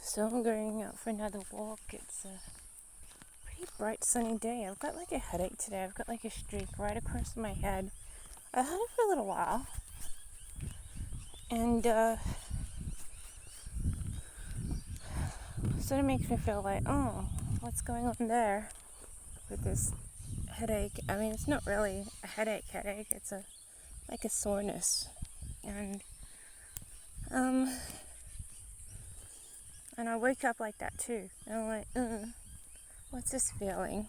So I'm going out for another walk. It's a pretty bright sunny day. I've got like a headache today. I've got like a streak right across my head. I had it for a little while. And sort of makes me feel like, oh, what's going on there with this headache? I mean, it's not really a headache. It's like a soreness. And and I wake up like that too. And I'm like, what's this feeling?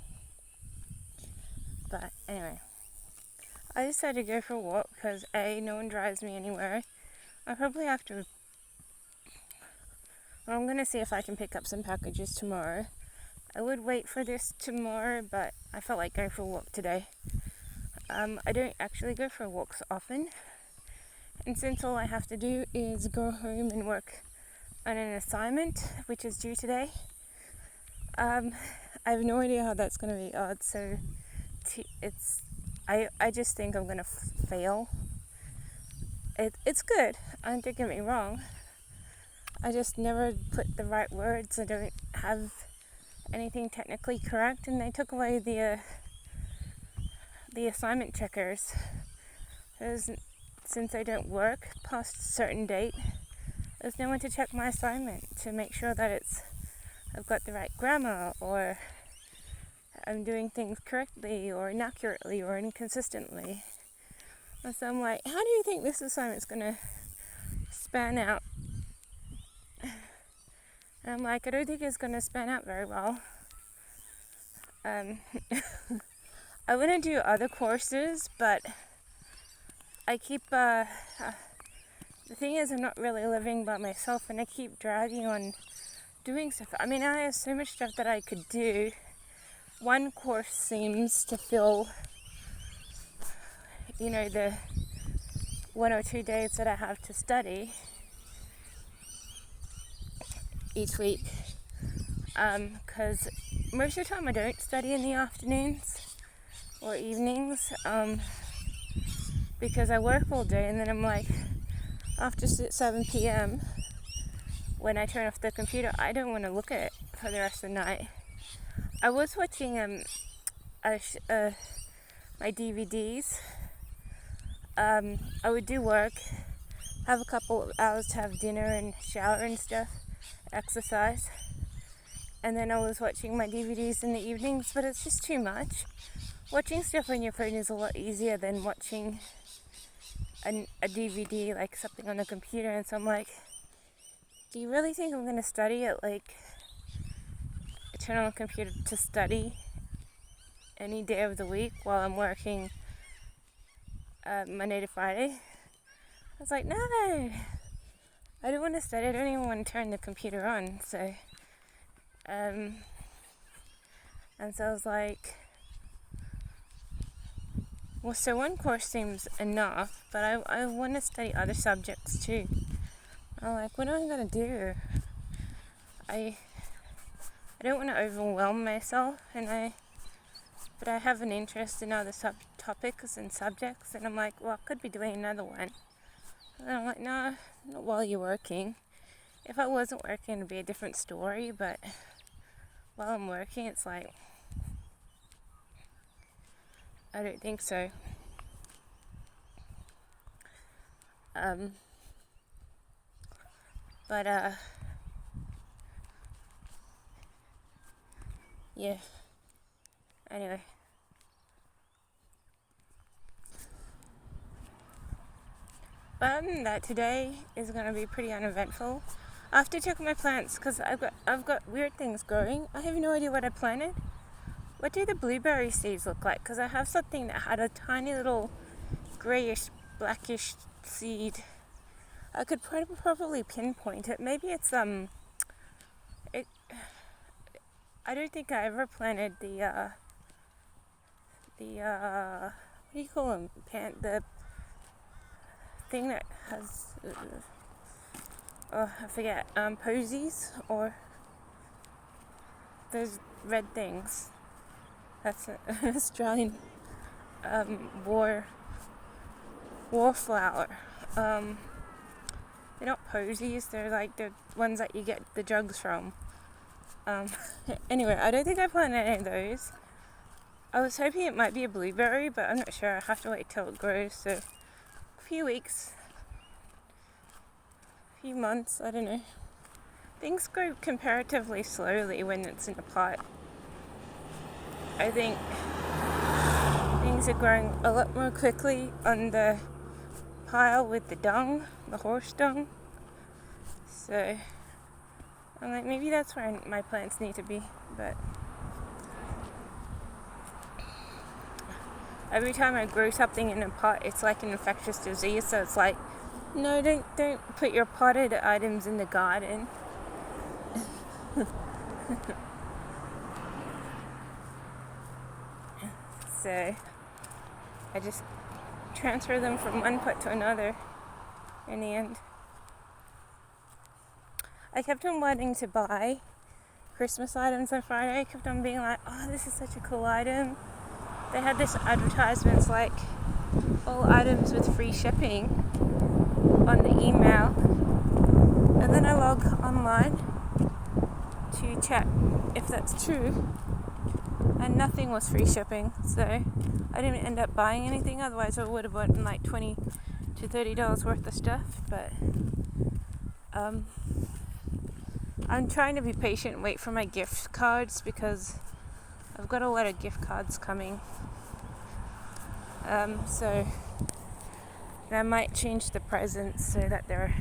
But anyway, I decided to go for a walk because no one drives me anywhere. I probably have to. Well, I'm gonna see if I can pick up some packages tomorrow. I would wait for this tomorrow, but I felt like going for a walk today. I don't actually go for walks often, and since all I have to do is go home and work on an assignment, which is due today, I have no idea how that's gonna be. I just think I'm gonna fail. It's good. Don't get me wrong. I just never put the right words. I don't have anything technically correct, and they took away the assignment checkers. Since I don't work past a certain date, there's no one to check my assignment to make sure that I've got the right grammar, or I'm doing things correctly or inaccurately or inconsistently. And so I'm like, how do you think this assignment's gonna span out? And I'm like, I don't think it's gonna span out very well. I want to do other courses, but I keep, the thing is, I'm not really living by myself, and I keep dragging on doing stuff. I mean, I have so much stuff that I could do. One course seems to fill, the 1 or 2 days that I have to study each week. Because most of the time I don't study in the afternoons or evenings, because I work all day, and then I'm like, after 7 p.m. when I turn off the computer, I don't want to look at it for the rest of the night. I was watching my DVDs. I would do work, have a couple of hours to have dinner and shower and stuff, exercise, and then I was watching my DVDs in the evenings, but it's just too much. Watching stuff on your phone is a lot easier than watching a DVD, like something on the computer. And so I'm like, do you really think I'm going to study at turn on the computer to study any day of the week while I'm working Monday to Friday? I was like, no, I don't want to study. I don't even want to turn the computer on. So, and so I was like, well, so one course seems enough, but I want to study other subjects too. I'm like, what am I going to do? I don't want to overwhelm myself, but I have an interest in other topics and subjects, and I'm like, well, I could be doing another one. And I'm like, no, not while you're working. If I wasn't working, it'd be a different story, but while I'm working, it's like, I don't think so. But yeah. Anyway. But other than that, today is going to be pretty uneventful. I have to check my plants because I've got weird things growing. I have no idea what I planted. What do the blueberry seeds look like? Because I have something that had a tiny little grayish, blackish seed. I could probably pinpoint it. Maybe it's I don't think I ever planted the what do you call them? The thing that has I forget, posies, or those red things. That's an Australian wallflower. they're not posies, they're like the ones that you get the drugs from. Anyway, I don't think I planted any of those. I was hoping it might be a blueberry, but I'm not sure. I have to wait till it grows, so a few weeks, a few months, I don't know. Things grow comparatively slowly when it's in a pot. I think things are growing a lot more quickly on the pile with the dung, the horse dung. So I'm like, maybe that's where my plants need to be, but every time I grow something in a pot, it's like an infectious disease. So it's like, no, don't put your potted items in the garden. So I just transfer them from one pot to another in the end. I kept on wanting to buy Christmas items on Friday. I kept on being like, oh, this is such a cool item. They had this advertisements like all items with free shipping on the email. And then I log online to check if that's true. And nothing was free shipping. So I didn't end up buying anything. Otherwise I would have bought like $20 to $30 worth of stuff. But I'm trying to be patient and wait for my gift cards because I've got a lot of gift cards coming. So I might change the presents so that they're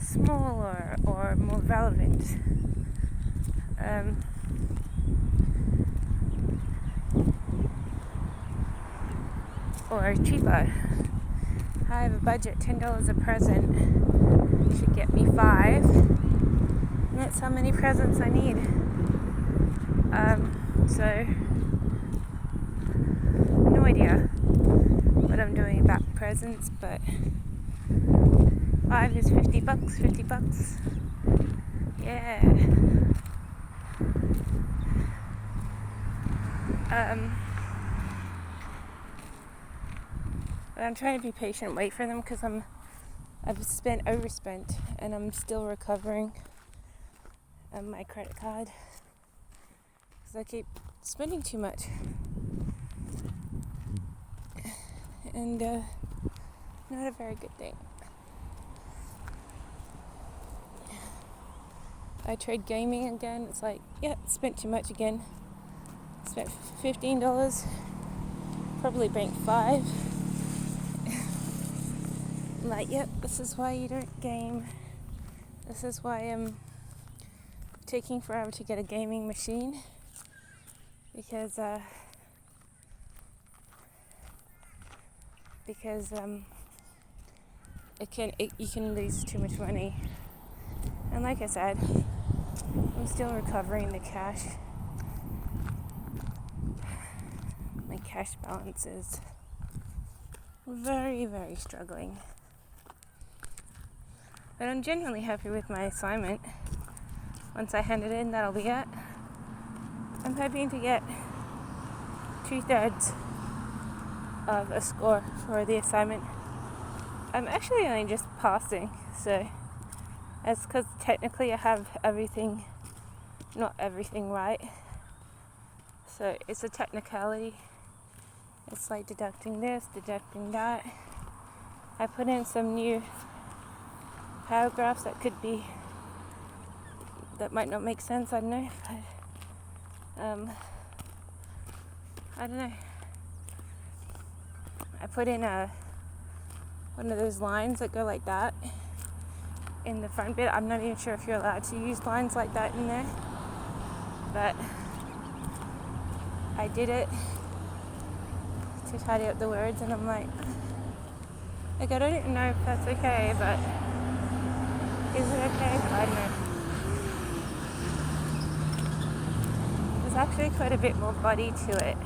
smaller or more relevant. Or cheaper. I have a budget, $10 a present should get me 5. And that's how many presents I need. So no idea what I'm doing about presents, but 5 is $50, $50. Yeah. But I'm trying to be patient, wait for them because I've overspent, and I'm still recovering on my credit card because I keep spending too much. And not a very good thing. I tried gaming again. It's like, yeah, spent too much again. Spent $15. Probably banked 5. I'm like, yep, this is why you don't game. This is why I'm taking forever to get a gaming machine. Because you can lose too much money. And like I said, I'm still recovering the cash. My cash balance is very, very struggling. But I'm genuinely happy with my assignment. Once I hand it in, that'll be it. I'm hoping to get 2/3 of a score for the assignment. I'm actually only just passing, so that's because technically I have not everything right. So it's a technicality. It's like deducting this, deducting that. I put in some new paragraphs that might not make sense, I don't know. But, I don't know. I put in one of those lines that go like that in the front bit. I'm not even sure if you're allowed to use lines like that in there, but I did it to tidy up the words, and I'm like, I don't know if that's okay, but is it okay? I don't know. There's actually quite a bit more body to it.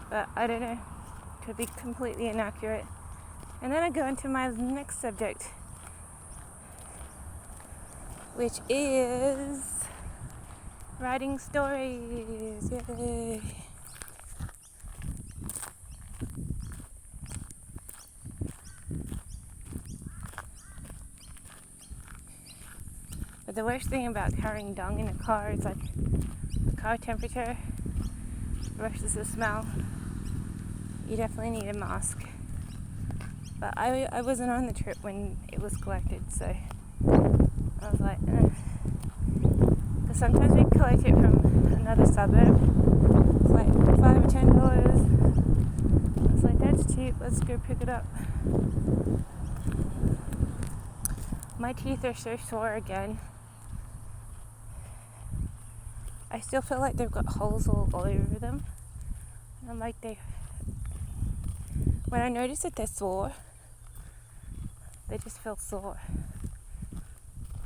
But I don't know. Could be completely inaccurate. And then I go into my next subject, which is writing stories. Yay! But the worst thing about carrying dung in a car is like the car temperature versus the smell. You definitely need a mask. But I wasn't on the trip when it was collected, so I was like, because sometimes we collect it from another suburb. It's like $5 or $10. I was like, that's cheap, let's go pick it up. My teeth are so sore again. I still feel like they've got holes all over them. And I'm like, when I notice that they're sore, they just feel sore.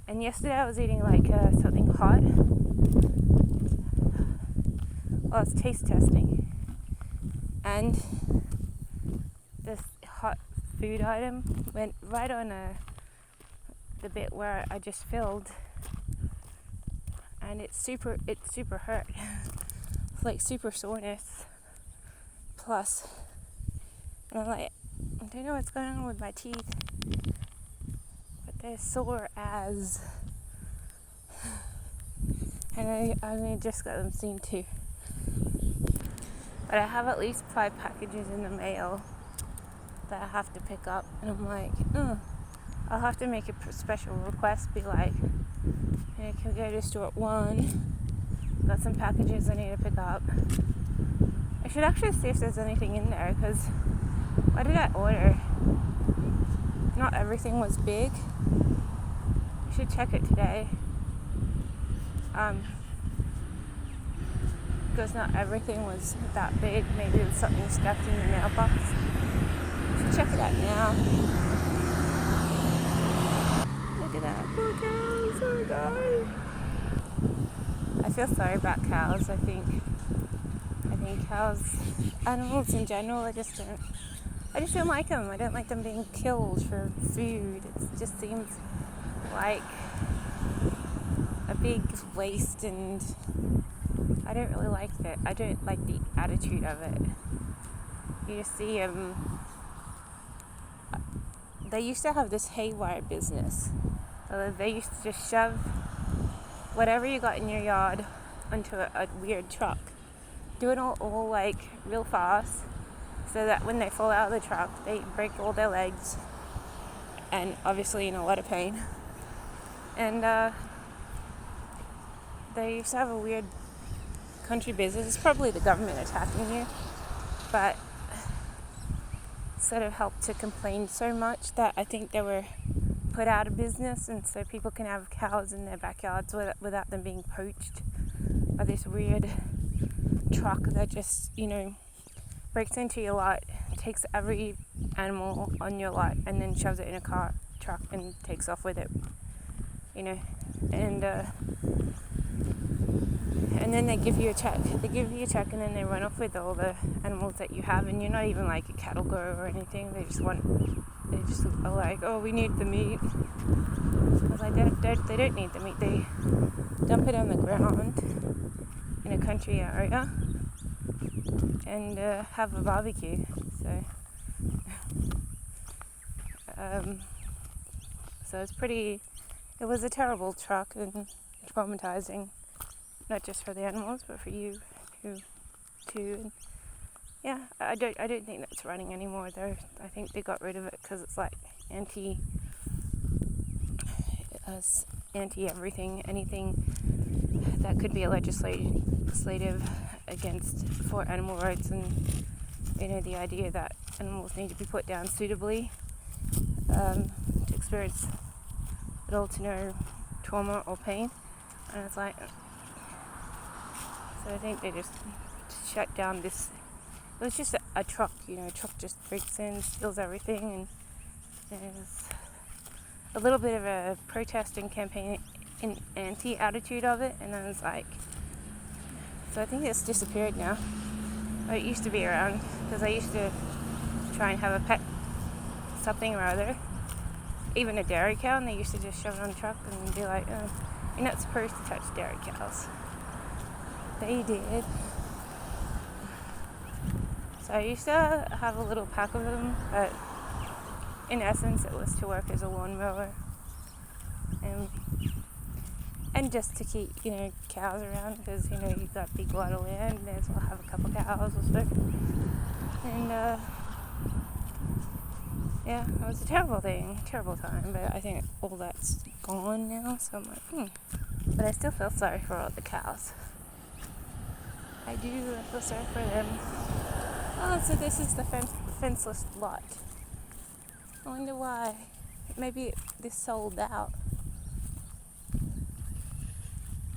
And yesterday I was eating like something hot. Well, I was taste testing. And this hot food item went right on the bit where I just filled. And it's super hurt. It's like super soreness. Plus, and I'm like, I don't know what's going on with my teeth, but they're sore as. And I only just got them seen too. But I have at least 5 packages in the mail that I have to pick up, and I'm like, I'll have to make a special request, be like, hey, can we go to store 1? Got some packages I need to pick up. I should actually see if there's anything in there, because what did I order? Not everything was big. I should check it today. Because not everything was that big. Maybe it was something stuffed in the mailbox. I should check it out now. Look at that. Poor cows. Oh god. I feel sorry about cows. I think cows, animals in general, I just don't like them. I don't like them being killed for food. It just seems like a big waste, and I don't really like that. I don't like the attitude of it. You just see they used to have this haywire business. They used to just shove whatever you got in your yard onto a weird truck. Do it all like real fast, so that when they fall out of the truck, they break all their legs, and obviously in a lot of pain. And they used to have a weird country business. It's probably the government attacking you, but sort of helped to complain so much that I think they were put out of business, and so people can have cows in their backyards without them being poached by this weird truck that just, breaks into your lot, takes every animal on your lot, and then shoves it in a truck and takes off with it, and then they give you a check. And then they run off with all the animals that you have, and you're not even like a cattle grower or anything. They just are like, oh, we need the meat. I was like, they don't need the meat. They dump it on the ground in a country area and have a barbecue. So it was a terrible truck and traumatizing, not just for the animals, but for you too. And yeah, I don't think that's running anymore though. I think they got rid of it because it's like anti everything, anything that could be a legislative against for animal rights, and the idea that animals need to be put down suitably to experience little to no trauma or pain. And it's like, so I think they just shut down this. It was just a truck, a truck just breaks in, steals everything, and there's a little bit of a protesting campaign, an anti-attitude of it, and I was like, so I think it's disappeared now. It used to be around, because I used to try and have a pet, something or other, even a dairy cow, and they used to just shove it on the truck and be like, oh, you're not supposed to touch dairy cows. They did. So I used to have a little pack of them, but in essence it was to work as a lawnmower. And and just to keep, cows around, because, you've got a big lot of land, may as well have a couple cows or so. And, yeah, it was a terrible time, but I think all that's gone now, so I'm like, But I still feel sorry for all the cows. I do feel sorry for them. Oh, so this is the fenceless lot. I wonder why. Maybe this sold out.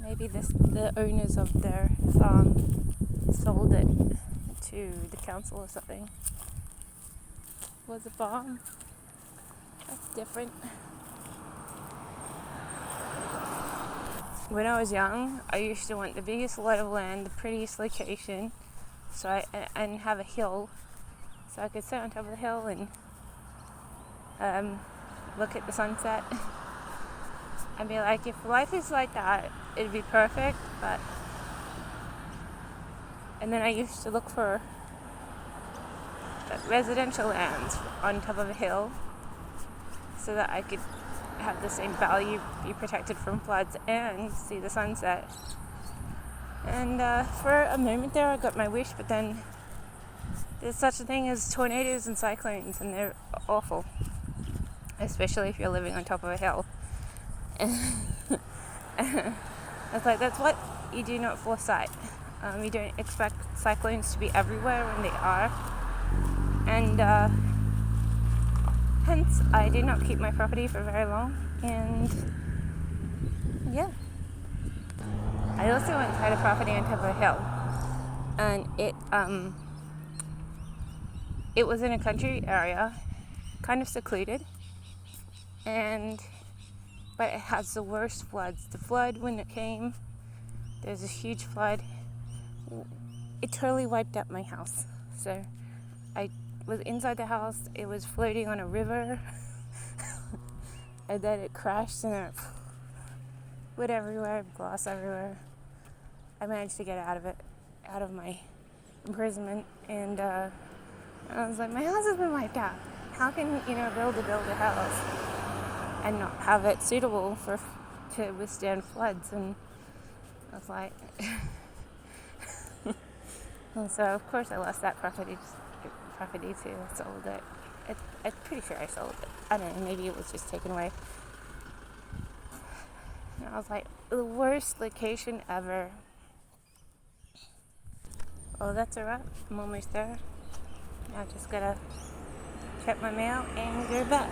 Maybe the owners of their farm sold it to the council or something. Was a farm. That's different. When I was young, I used to want the biggest lot of land, the prettiest location, and have a hill, so I could sit on top of the hill and look at the sunset. And be like, if life is like that, it'd be perfect. And then I used to look for residential lands on top of a hill, so that I could have the same value, be protected from floods, and see the sunset. And for a moment there, I got my wish, but then there's such a thing as tornadoes and cyclones, and they're awful, especially if you're living on top of a hill. It's like, that's what you do not foresight. You don't expect cyclones to be everywhere when they are. And hence, I did not keep my property for very long. And yeah. I also once had a property on top of a hill. And it was in a country area, kind of secluded. But it has the worst floods. The flood, when it came, there's a huge flood. It totally wiped out my house. So I was inside the house. It was floating on a river. And then it crashed and it went everywhere, glass everywhere. I managed to get out of my imprisonment. And I was like, my house has been wiped out. How can, build a house and not have it suitable to withstand floods? And I was like, and so of course I lost that property too. I sold it. I'm pretty sure I sold it. I don't know, maybe it was just taken away. And I was like, the worst location ever. Oh, that's a wrap. I'm almost there. Now I just gotta check my mail and go back.